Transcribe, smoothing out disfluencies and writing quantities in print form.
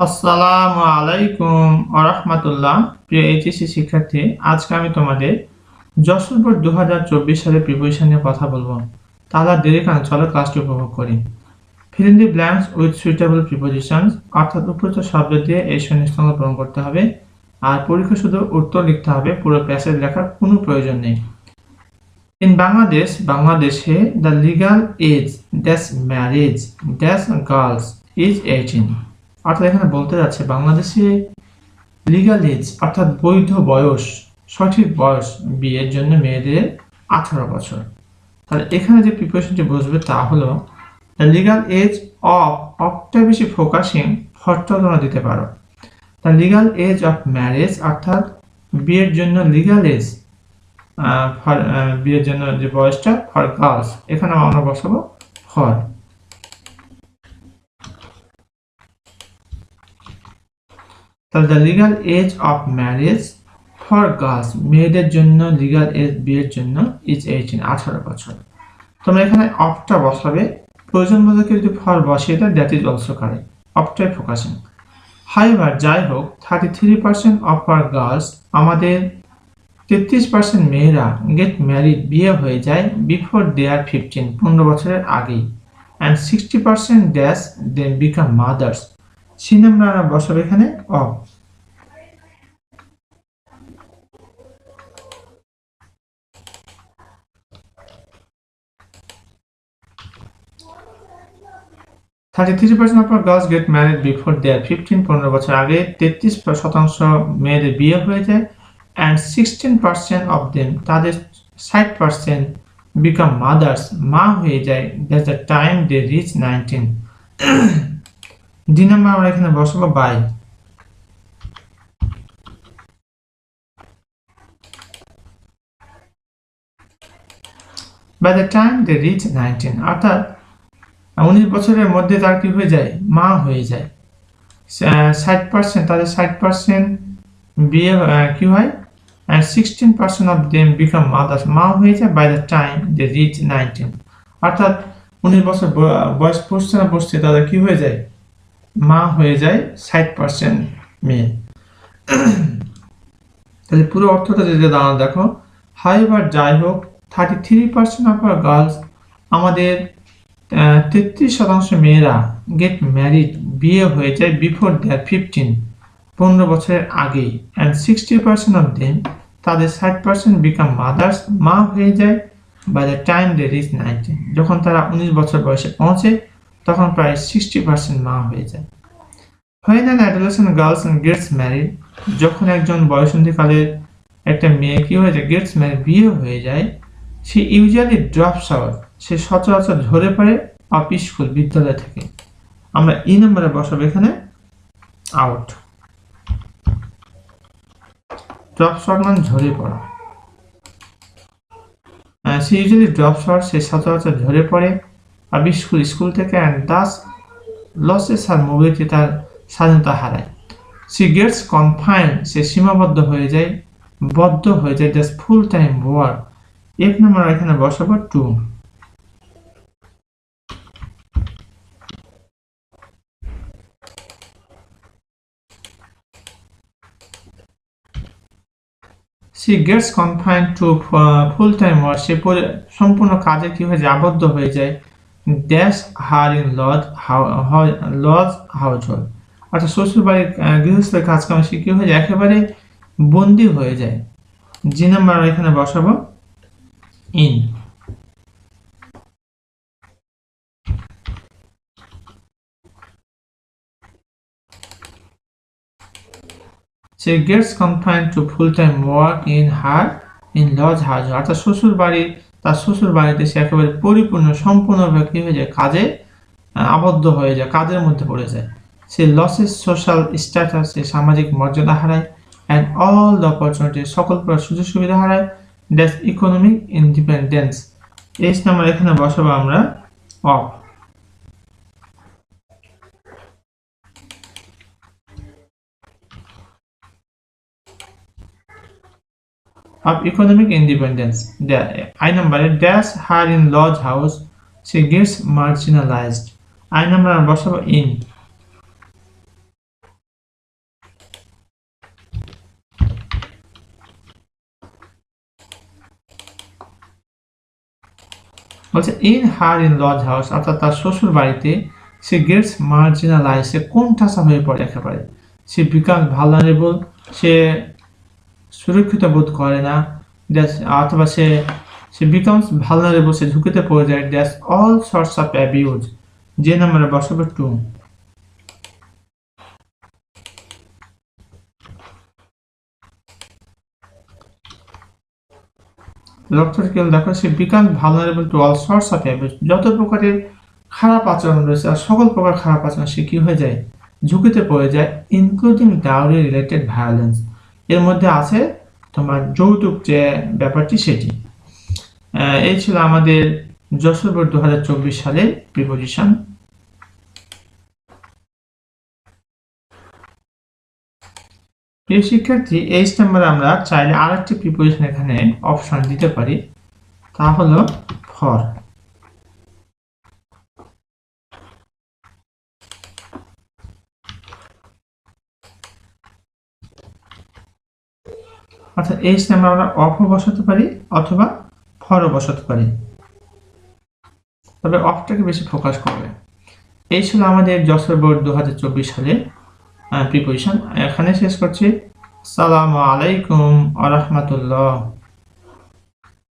আসসালামু আলাইকুম ওয়া রাহমাতুল্লাহ। প্রিয় এইচএসসি শিক্ষার্থী, আজকে আমি তোমাদের যশোর বোর্ড 2024 সালের প্রিপোজিশন নিয়ে কথা বলবো। তাহলে আর দেরি কেন, চলো ক্লাসটি উপভোগ করি। Fill in the blanks with suitable prepositions, অর্থাৎ উপযুক্ত শব্দ দিয়ে এই শূন্যস্থান পূরণ করতে হবে। আর পরীক্ষা শুধু উত্তর লিখতে হবে, পুরো প্যাসেজ লেখার কোনো প্রয়োজন নেই। ইন বাংলাদেশে the legal age dash marriage dash girls is 18। অর্থাৎ এখানে বলতে যাচ্ছে বাংলাদেশে লিগ্যাল এজ অর্থাৎ বৈধ বয়স, সঠিক বয়স বিয়ের জন্য মেয়েদের 18 বছর। তাহলে এখানে যে প্রিপারেশনটি বসবে তা হলো দ্য লিগ্যাল এজ অফটা বেশি ফোকাসিং, ফরটা তোমরা দিতে পারো। The legal age of marriage অর্থাৎ বিয়ের জন্য লিগ্যাল এজ, বিয়ের জন্য যে বয়সটা ফর গার্লস, এখানে আমরা বসাবো ফর। তাহলে the legal age of marriage for girls, মেয়েদের জন্য লিগ্যাল এজ বিয়ের জন্য ইজ 18 বছর। তোমরা এখানে অফটা বসাবে, প্রয়োজন বোধে যদি ফর বসিয়ে দেয় দ্যাট ইজ অলসো কারেক্ট, অফটাই ফোকাসিং। হাইভার যাই হোক 33% অফ আর গার্লস, আমাদের 33% মেয়েরা গেট ম্যারিড বিয়ে হয়ে যায় বিফোর দে আর 15 বছরের আগেই, and 60% dash then become mothers. C number আমরা বসাবো এখানে of. 33% of our girls get married before they are 15 বছর আগে 33% মেয়েদের বিয়ে হয়ে যায়, and 16% of them তাদের 60% become mothers, মা হয়ে যায় that's the time they reach 19। D number আমরা এখানে বসাবো by. by the time they reach 19 অর্থাৎ 19 বছরের মধ্যে তার কি হয়ে যায়, মা হয়ে যায়। 60% তাদের 60% বিয়ে কি হয়, and 16% of them become mothers, মা হয়ে যায় by the time they reach 19। অর্থাৎ 19 বছর বয়স পড়ছে না পড়ছে তাদের কি হয়ে যায়, মা হয়ে যায় 60% মেয়ে। তাহলে পুরো অর্থটা যদি দাঁড়ানো দেখো, হাইভার যাই হোক 33% অফ আর গার্লস, আমাদের 33% মেয়েরা গেট ম্যারিড বিয়ে হয়ে যায় বিফোর দেয়ার 15 বছরের আগেই, অ্যান্ড 60% অফ দেম তাদের 60% বিকাম মাদার্স, মা হয়ে যায় by the time they reach 19, যখন তারা 19 বছর বয়সে পৌঁছে তখন প্রায় 60% মা হয়ে যায়। When an adolescent girl gets married, যখন একজন বয়সন্ধিকালের একটা মেয়ে কি হয়ে যায়, গেটস ম্যারিড বিয়ে হয়ে যায়, সে ইউজুয়ালি ড্রপস আউট, সে সচরাচর ঝরে পড়ে অফ স্কুল বিদ্যালয় থেকে। আমরা ই নম্বরে বসাবো এখানে আউট। ড্রপস আউট মানে ঝরে পড়া। সে ইউজুয়ালি ড্রপস আউট, সে সচরাচর ঝরে পড়ে অফ স্কুল থেকে, and thus loses her mobility, তার স্বাধীনতা হারায়। সি গেটস কনফাইন্ড, সে সীমাবদ্ধ হয়ে যায়, বদ্ধ হয়ে যায় জাস্ট ফুল টাইম ওয়ার্ক। এক নম্বর এখানে বসাবো to. She gets confined to full time work, সে সম্পূর্ণ কাজে কি হয়ে যায়, আবদ্ধ হয়ে যায় dash her in laws household, অর্থাৎ শ্বশুর বাড়ির গৃহস্থের কাজকামে সে কি হয়ে যায়, একেবারে বন্দী হয়ে যায়। জি নাম্বার এখানে বসাবো in. She gets confined to full-time work in her in-laws house, অর্থাৎ তার শ্বশুর বাড়িতে সে একেবারে পরিপূর্ণ সম্পূর্ণভাবে কি হয়ে যায়, কাজে আবদ্ধ হয়ে যায়, কাজের মধ্যে পড়ে যায়। সে লসেস সোশ্যাল স্ট্যাটাস, সে সামাজিক মর্যাদা হারায়, অ্যান্ড অল দ্য অপরচুনিটি, সকল প্রকার সুযোগ সুবিধা হারায়, that's economic independence. H number এখানে বসাবো আমরা of. of economic independence. I number dash her in lodge house, she gets marginalized. I number বসাবো in। বলছে in her in lodge house, অর্থাৎ তার শ্বশুর বাড়িতে সে গেটস মার্জিনালাইজ, সে কোণঠাসা হয়ে পড়ে একেবারে। সে বিকাম ভালনারেবল, সে সুরক্ষিত বোধ করে না, অথবা সে বিকামস ভালনারেবল, সে ঝুঁকিতে পড়ে যায়। That's all sorts of abuse, যে নাম্বারে বসাবো টু। লক্ষ্যটিকে দেখো, সে become vulnerable to all sorts of abuse, যত প্রকারের খারাপ আচরণ রয়েছে আর সকল প্রকার খারাপ আচরণ সে কি হয়ে যায়, ঝুঁকিতে পড়ে যায়, ইনক্লুডিং ডাউরি রিলেটেড ভায়োলেন্স, এর মধ্যে আছে তোমার যৌতুক যে ব্যাপারটি সেটি। এই ছিল আমাদের যশোর বোর্ড 2024 সালের প্রিপোজিশন। প্রিয় শিক্ষার্থী, এই নাম্বারে আমরা চাইলে আরেকটি প্রিপোজিশন এখানে অপশন দিতে পারি, তা হলো ফর। অর্থাৎ এই নাম্বার আমরা অফও বসাতে পারি অথবা ফরও বসাতে পারি, তবে অফটাকে বেশি ফোকাস করবে। এই ছিল আমাদের যশোর বোর্ড 2024 সালের প্রিপোজিশন। এখানে শেষ করছি। আসসালামু আলাইকুম ওয়া রাহমাতুল্লাহ।